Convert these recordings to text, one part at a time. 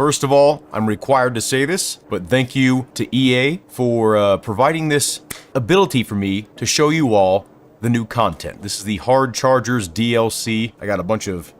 first of all, I'm required to say this, but thank you to EA for providing this ability for me to show you all the new content. This is the Hard Chargers DLC. I got a bunch of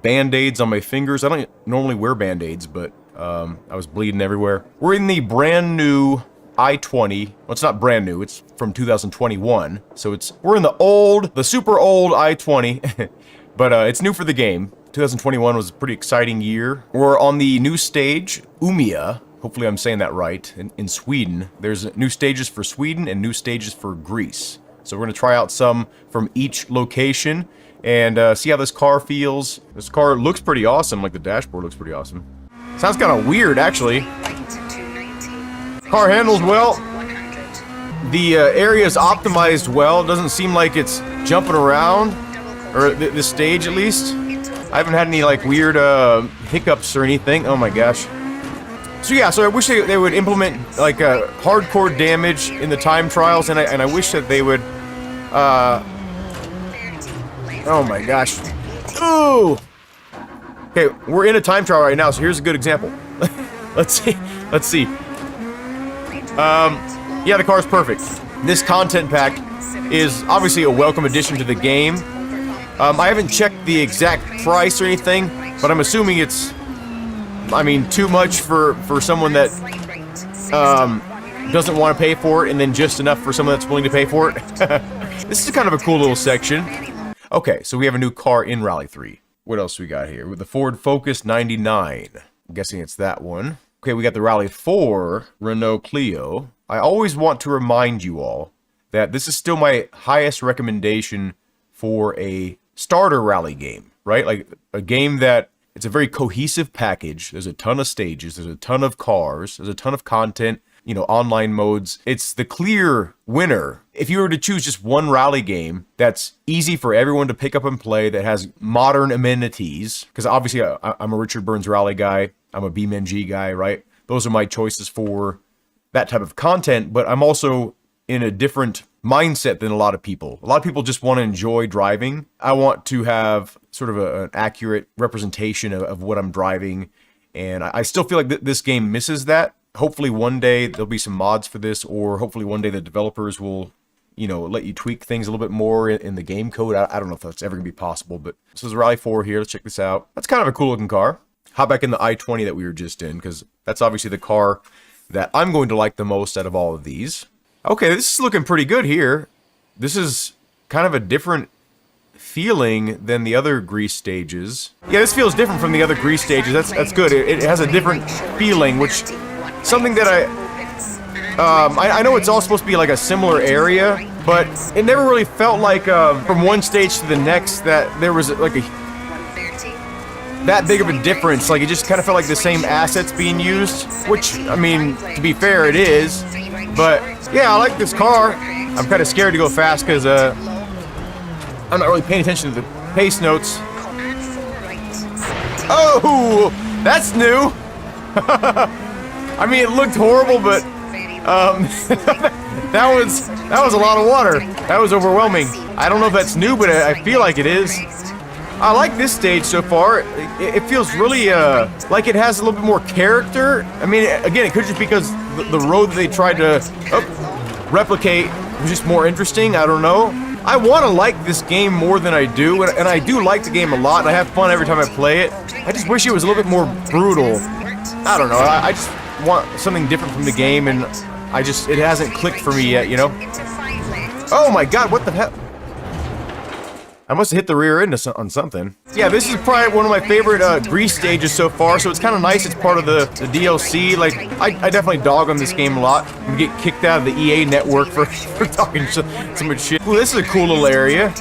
band-aids on my fingers. I don't normally wear band-aids, but I was bleeding everywhere. We're in the brand new i20. Well, it's not brand new, it's from 2021. So we're in the super old i20, but it's new for the game. 2021 was a pretty exciting year. We're on the new stage, Umeå. Hopefully I'm saying that right, in Sweden. There's new stages for Sweden and new stages for Greece. So we're gonna try out some from each location and see how this car feels. This car looks pretty awesome, like the dashboard looks pretty awesome. Sounds kind of weird, actually. Car handles well. The area is optimized well. It doesn't seem like it's jumping around, or this stage at least. I haven't had any like weird hiccups or anything. Oh my gosh. So yeah, so I wish they would implement like hardcore damage in the time trials, and I wish that they would. Oh my gosh. Ooh. Okay, we're in a time trial right now, so here's a good example. Let's see. Let's see. Yeah, the car's perfect. This content pack is obviously a welcome addition to the game. I haven't checked the exact price or anything, but I'm assuming it's, I mean, too much for someone that doesn't want to pay for it, and then just enough for someone that's willing to pay for it. This is kind of a cool little section. Okay, so we have a new car in Rally 3. What else we got here? With the Ford Focus 99. I'm guessing it's that one. Okay, we got the Rally 4 Renault Clio. I always want to remind you all that this is still my highest recommendation for a starter rally game, right? Like a game that it's a very cohesive package. There's a ton of stages, there's a ton of cars, there's a ton of content, you know, online modes. It's the clear winner. If you were to choose just one rally game that's easy for everyone to pick up and play, that has modern amenities, because obviously I'm a Richard Burns rally guy, I'm a BeamNG guy, right? Those are my choices for that type of content, but I'm also in a different mindset than a lot of people. A lot of people just want to enjoy driving. I want to have sort of an accurate representation of what I'm driving, and I still feel like this game misses that. Hopefully one day there'll be some mods for this, or hopefully one day the developers will, you know, let you tweak things a little bit more in the game code. I don't know if that's ever gonna be possible, but this is Rally 4 here. Let's check this out. That's kind of a cool looking car. Hop back in the i20 that we were just in, because that's obviously the car that I'm going to like the most out of all of these. Okay, this is looking pretty good here. This is kind of a different feeling than the other Grease stages. Yeah, this feels different from the other Grease stages. That's good. It has a different feeling, which something that I know it's all supposed to be like a similar area, but it never really felt like from one stage to the next that there was like that big of a difference. Like it just kind of felt like the same assets being used, which, I mean, to be fair, it is. But yeah, I like this car. I'm kind of scared to go fast because I'm not really paying attention to the pace notes. Oh, that's new. I mean, it looked horrible, but that was a lot of water. That was overwhelming. I don't know if that's new, but I feel like it is. I like this stage so far. It feels really like it has a little bit more character. I mean, again, it could just because the road that they tried to replicate was just more interesting. I don't know. I want to like this game more than I do, and I do like the game a lot, and I have fun every time I play it. I just wish it was a little bit more brutal. I don't know. I just want something different from the game, and it hasn't clicked for me yet, you know? Oh my god, what the hell? I must have hit the rear end on something. Yeah, this is probably one of my favorite Grease stages so far, so it's kind of nice it's part of the DLC. Like, I definitely dog on this game a lot. I'm gonna get kicked out of the EA network for talking so much shit. Ooh, this is a cool little area.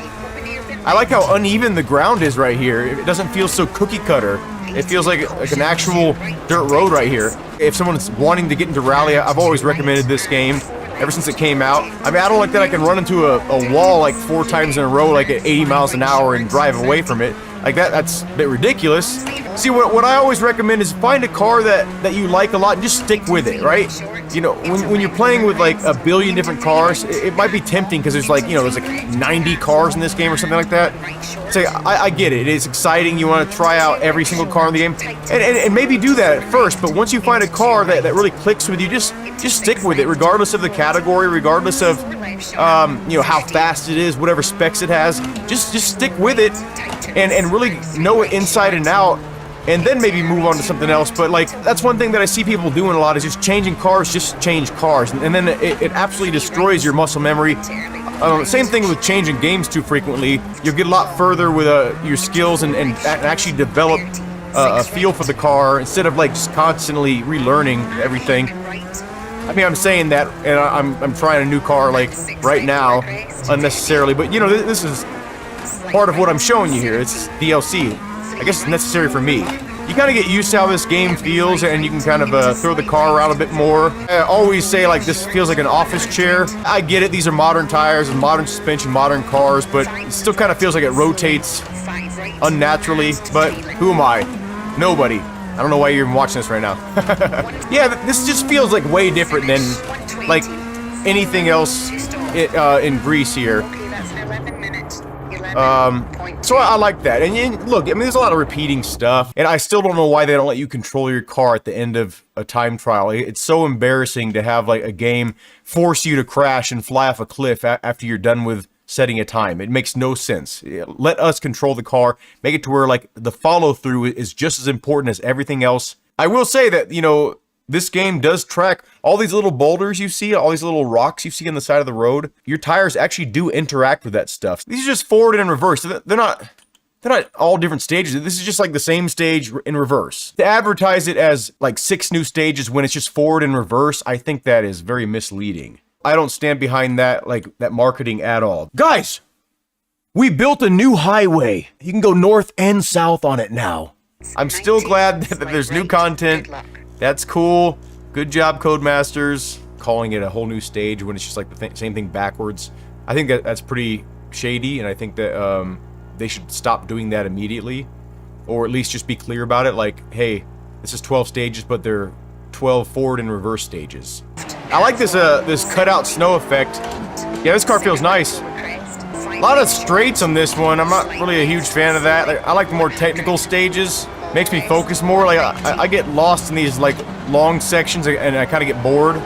I like how uneven the ground is right here. It doesn't feel so cookie cutter. It feels like an actual dirt road right here. If someone's wanting to get into rally, I've always recommended this game ever since it came out. I mean, I don't like that I can run into a wall like 4 times in a row, like at 80 miles an hour and drive away from it. Like that's a bit ridiculous. See, what I always recommend is find a car that you like a lot and just stick with it, right? You know, when you're playing with like a billion different cars, it might be tempting because there's like, you know, there's like 90 cars in this game or something like that. So I get it. It's exciting. You want to try out every single car in the game, and maybe do that at first. But once you find a car that really clicks with you, just stick with it, regardless of the category, regardless of you know, how fast it is, whatever specs it has. Just stick with it and really know it inside and out. And then maybe move on to something else. But like, that's one thing that I see people doing a lot, is just changing cars, just change cars. And then it absolutely destroys your muscle memory. Same thing with changing games too frequently. You'll get a lot further with your skills and actually develop a feel for the car instead of like just constantly relearning everything. I mean, I'm saying that, and I'm trying a new car like right now, unnecessarily. But you know, this is part of what I'm showing you here. It's DLC. I guess it's necessary for me. You kind of get used to how this game feels, and you can kind of throw the car around a bit more. I always say, like, this feels like an office chair. I get it, these are modern tires and modern suspension, modern cars, but it still kind of feels like it rotates unnaturally. But who am I? Nobody. I don't know why you're even watching this right now. Yeah, this just feels like way different than, like, anything else in Greece here. So I like that. And look, I mean, there's a lot of repeating stuff, and I still don't know why they don't let you control your car at the end of a time trial. It's so embarrassing to have like a game force you to crash and fly off a cliff after you're done with setting a time. It makes no sense. Let us control the car, make it to where like the follow through is just as important as everything else. I will say that, you know, this game does track all these little boulders you see, all these little rocks you see on the side of the road. Your tires actually do interact with that stuff. These are just forward and reverse. They're not all different stages. This is just like the same stage in reverse. To advertise it as like 6 new stages when it's just forward and reverse, I think that is very misleading. I don't stand behind that, like, that marketing at all. Guys, we built a new highway. You can go north and south on it now. I'm still glad that there's new content. That's cool. Good job, Codemasters, calling it a whole new stage when it's just like the same thing backwards. I think that's pretty shady, and I think that they should stop doing that immediately, or at least just be clear about it. Like, hey, this is 12 stages, but they're 12 forward and reverse stages. I like this this cutout snow effect. Yeah, this car feels nice. A lot of straights on this one. I'm not really a huge fan of that. I like the more technical stages. Makes me focus more. Like I get lost in these like long sections, and I kind of get bored.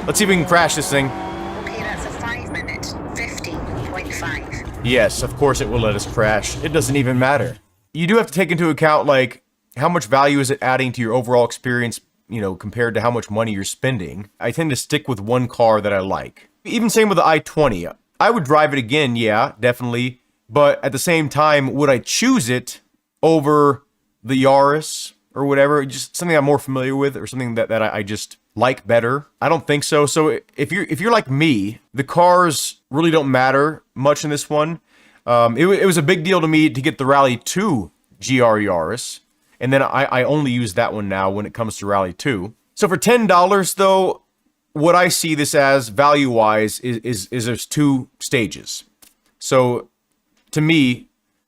Let's see if we can crash this thing. Okay, that's a 5-minute 50.5. Yes, of course it will let us crash. It doesn't even matter. You do have to take into account like how much value is it adding to your overall experience, you know, compared to how much money you're spending. I tend to stick with one car that I like. Even same with the i20. I would drive it again, yeah, definitely. But at the same time, would I choose it over the Yaris or whatever, just something I'm more familiar with, or something that I just like better? I don't think so. So if you're like me, the cars really don't matter much in this one. It was a big deal to me to get the Rally 2 GR Yaris, and then I only use that one now when it comes to Rally 2. So for $10 though, what I see this as value-wise is there's 2 stages. So to me,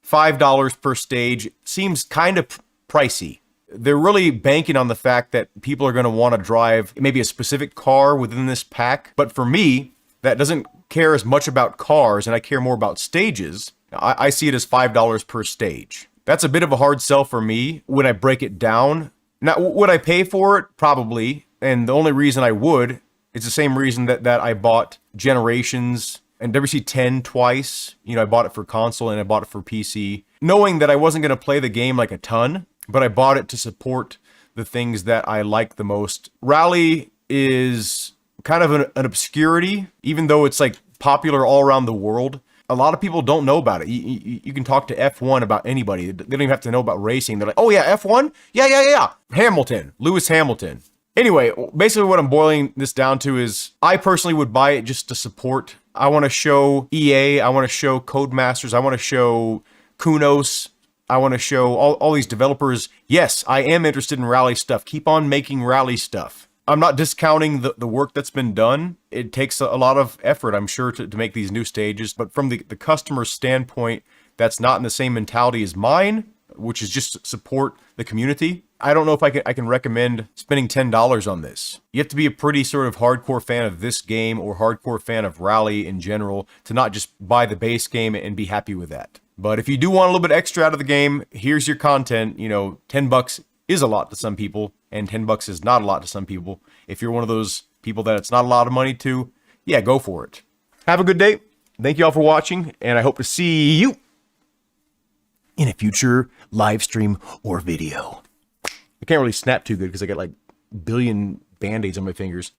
$5 per stage seems kind of pricey. They're really banking on the fact that people are going to want to drive maybe a specific car within this pack. But for me, that doesn't care as much about cars, and I care more about stages. I see it as $5 per stage. That's a bit of a hard sell for me when I break it down. Now, would I pay for it? Probably. And the only reason I would is the same reason that I bought Generations and WC10 twice. You know, I bought it for console and I bought it for PC, knowing that I wasn't going to play the game like a ton, but I bought it to support the things that I like the most. Rally is kind of an obscurity, even though it's like popular all around the world. A lot of people don't know about it. You can talk to F1 about anybody. They don't even have to know about racing. They're like, oh yeah, F1? Yeah. Hamilton, Lewis Hamilton. Anyway, basically what I'm boiling this down to is I personally would buy it just to support. I want to show EA, I want to show Codemasters, I want to show Kunos, I want to show all these developers. Yes, I am interested in Rally stuff. Keep on making Rally stuff. I'm not discounting the work that's been done. It takes a lot of effort, I'm sure, to make these new stages. But from the customer standpoint that's not in the same mentality as mine, which is just support the community, I don't know if I can recommend spending $10 on this. You have to be a pretty sort of hardcore fan of this game or hardcore fan of Rally in general to not just buy the base game and be happy with that. But if you do want a little bit extra out of the game, here's your content. You know, $10 is a lot to some people, and $10 is not a lot to some people. If you're one of those people that it's not a lot of money to, yeah, go for it. Have a good day. Thank you all for watching, and I hope to see you in a future live stream or video. I can't really snap too good because I got like a billion band-aids on my fingers.